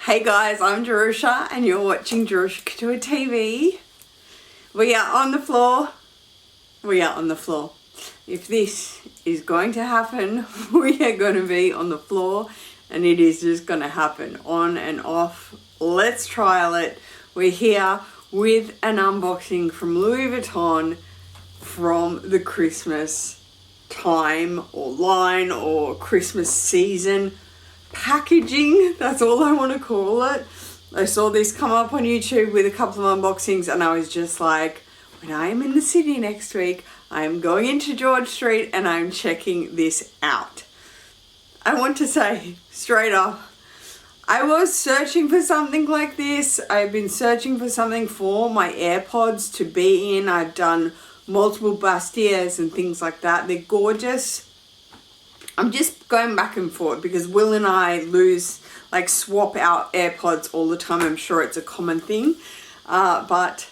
Hey guys, I'm Jerusha and you're watching Jerusha Couture TV. We are on the floor. We are on the floor. If this is going to happen, we are going to be on the floor and it is just going to happen on and off. Let's trial it. We're here with an unboxing from Louis Vuitton from the Christmas time or line or Christmas season packaging. That's all I want to call it. I saw this come up on YouTube with a couple of unboxings and I was just like, when I am in the city next week, I am going into George Street and I'm checking this out. I want to say straight up, I was searching for something like this. I've been searching for something for my AirPods to be in. I've done multiple bustiers and things like that. They're gorgeous. I'm just going back and forth because Will and I swap out AirPods all the time. I'm sure it's a common thing. But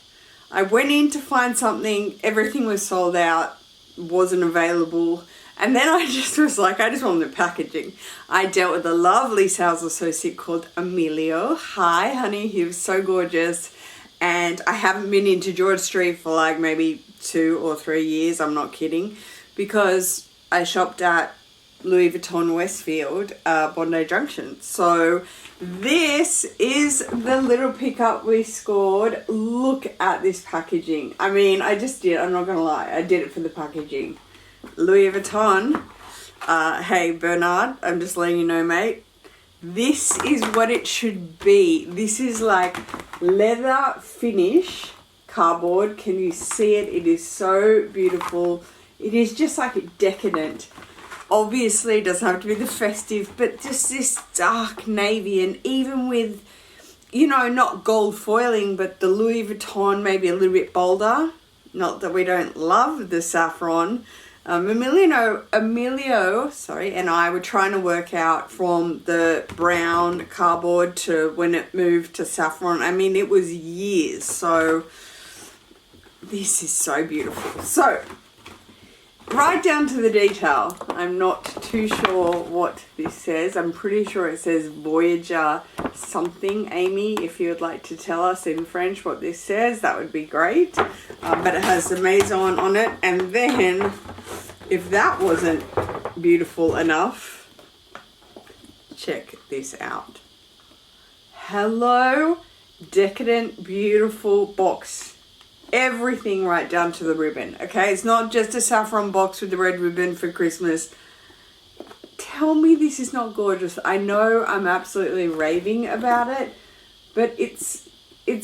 I went in to find something. Everything was sold out, wasn't available. And then I just was like, I just want the packaging. I dealt with a lovely sales associate called Emilio. Hi, honey. He was so gorgeous. And I haven't been into George Street for like maybe 2 or 3 years. I'm not kidding. Because I shopped at Louis Vuitton Westfield, Bondi Junction. So this is the little pickup we scored. Look at this packaging. I mean, I just did. I'm not going to lie. I did it for the packaging. Louis Vuitton. Hey, Bernard, I'm just letting you know, mate. This is what it should be. This is like leather finish cardboard. Can you see it? It is so beautiful. It is just like decadent. Obviously, it doesn't have to be the festive, but just this dark navy, and even with, you know, not gold foiling, but the Louis Vuitton maybe a little bit bolder. Not that we don't love the saffron. Emilio, and I were trying to work out from the brown cardboard to when it moved to saffron. I mean, it was years. So this is so beautiful. So right down to the detail. I'm not too sure what this says. I'm pretty sure it says Voyager something. Amy, if you would like to tell us in French what this says, that would be great. But it has the Maison on it. And then, if that wasn't beautiful enough, check this out. Hello, decadent, beautiful box. Everything right down to the ribbon, okay? It's not just a saffron box with the red ribbon for Christmas. Tell me this is not gorgeous. I know I'm absolutely raving about it, but it's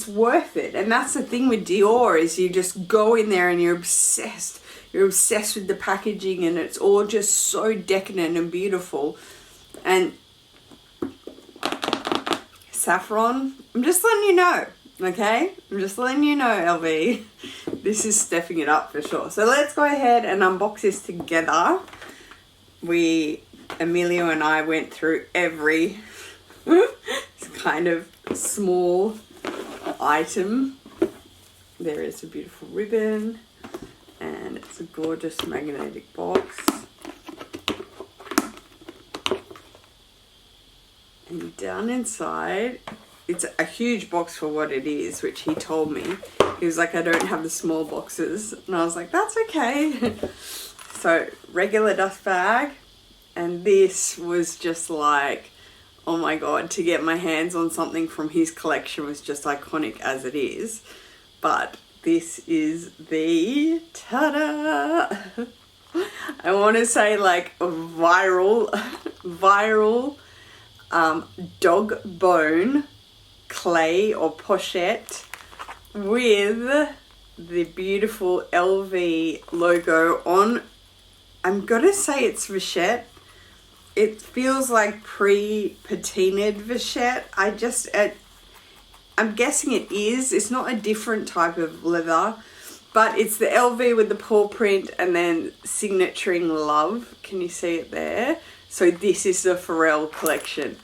worth it. And that's the thing with Dior, is you just go in there and you're obsessed. You're obsessed with the packaging and it's all just so decadent and beautiful. And saffron, I'm just letting you know. Okay, I'm just letting you know, LV. This is stepping it up for sure. So let's go ahead and unbox this together. Emilio and I went through every kind of small item. There is a beautiful ribbon and it's a gorgeous magnetic box. And down inside, it's a huge box for what it is, which he told me. He was like, I don't have the small boxes. And I was like, that's okay. So, regular dust bag. And this was just like, oh my God, to get my hands on something from his collection was just iconic as it is. But this is the, ta-da! I want to say like a viral dog bone clay or pochette with the beautiful LV logo on. I'm gonna say it's Vachette. It feels like pre-patinaed Vachette. I'm guessing it is. It's not a different type of leather, but it's the LV with the paw print and then signaturing love. Can you see it there? So this is the PHARRELL collection.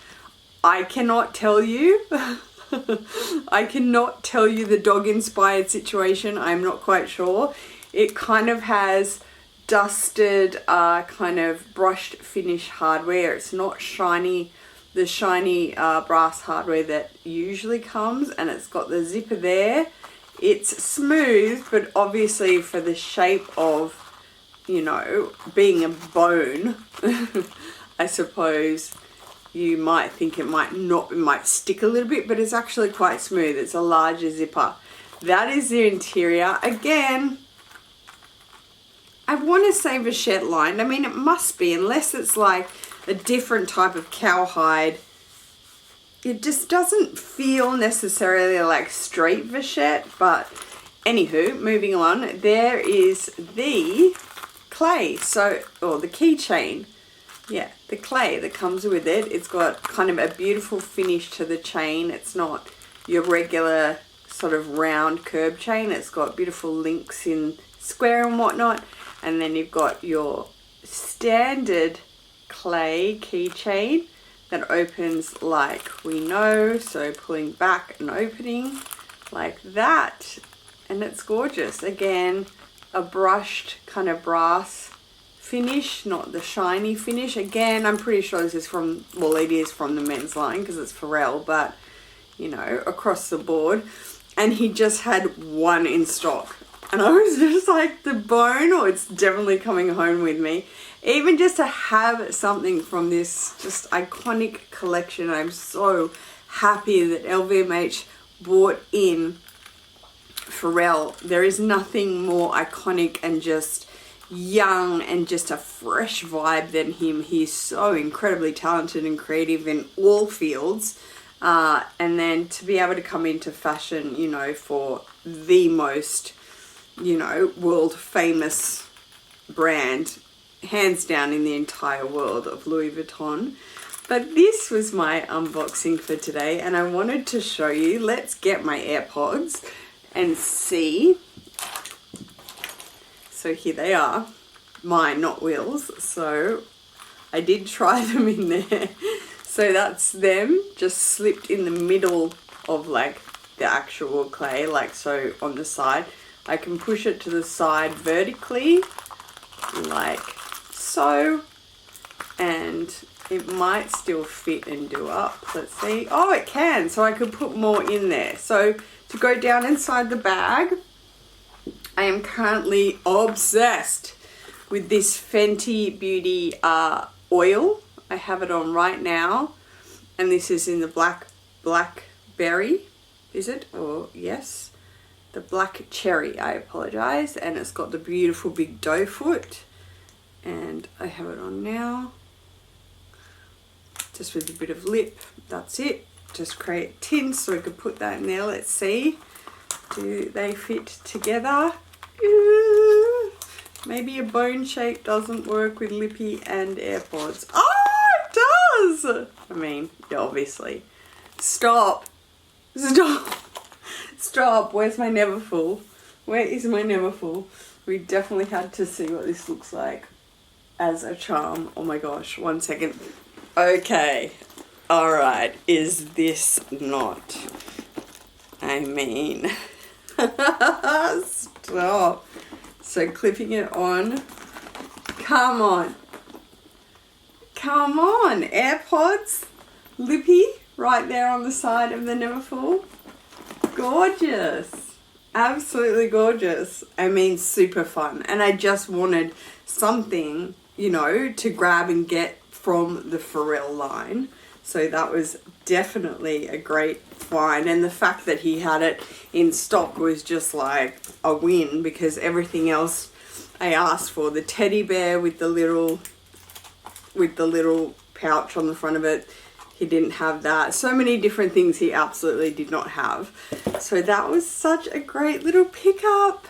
I cannot tell you I cannot tell you the dog inspired situation. I'm not quite sure. It kind of has dusted kind of brushed finish hardware. It's not shiny the shiny brass hardware that usually comes, and it's got the zipper there. It's smooth, but obviously for the shape of, you know, being a bone, I suppose you might think it might not, it might stick a little bit, but it's actually quite smooth. It's a larger zipper. That is the interior. Again, I want to say vachette lined. I mean, it must be, unless it's like a different type of cowhide. It just doesn't feel necessarily like straight vachette, but anywho, moving on, there is the clay, so, or the keychain. Yeah, the clay that comes with it. It's got kind of a beautiful finish to the chain. It's not your regular sort of round curb chain. It's got beautiful links in square and whatnot. And then you've got your standard clay keychain that opens like we know. So pulling back and opening like that. And it's gorgeous. Again, a brushed kind of brass finish, not the shiny finish. Again, I'm pretty sure this is from, well, it is from the men's line because it's PHARRELL, but you know, across the board. And he just had one in stock, and I was just like, the bone, or it's definitely coming home with me. Even just to have something from this just iconic collection. I'm so happy that LVMH brought in PHARRELL. There is nothing more iconic and just young and just a fresh vibe than him. He's so incredibly talented and creative in all fields. And then to be able to come into fashion, you know, for the most, you know, world famous brand, hands down in the entire world of Louis Vuitton. But this was my unboxing for today, and I wanted to show you. Let's get my AirPods and see. So here they are, mine, not Will's. So I did try them in there. So that's them, just slipped in the middle of like the actual clay, like so on the side. I can push it to the side vertically, like so, and it might still fit and do up. Let's see. Oh, it can, so I could put more in there. So to go down inside the bag, I am currently obsessed with this Fenty Beauty oil. I have it on right now, and this is in the blackberry, is it? Or yes, the black cherry, I apologize. And it's got the beautiful big doe foot, and I have it on now, just with a bit of lip. That's it. Just create tints, so we could put that in there. Let's see, do they fit together? Ooh, maybe a bone shape doesn't work with lippy and AirPods. Oh, it does! I mean, yeah, obviously. Stop. Stop. Where's my Neverfull? Where is my Neverfull? We definitely had to see what this looks like as a charm. Oh my gosh, 1 second. Okay. Alright, is this not? I mean, stop. So clipping it on. Come on. Come on. AirPods. Lippy right there on the side of the Neverfull. Gorgeous. Absolutely gorgeous. I mean, super fun. And I just wanted something, you know, to grab and get from the PHARRELL line. So that was definitely a great find. And the fact that he had it in stock was just like a win, because everything else I asked for, the teddy bear with the little pouch on the front of it, he didn't have that. So many different things he absolutely did not have. So that was such a great little pickup.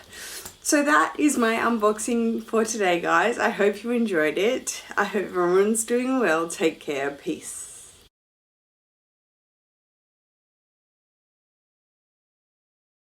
So that is my unboxing for today, guys. I hope you enjoyed it. I hope everyone's doing well. Take care. Peace.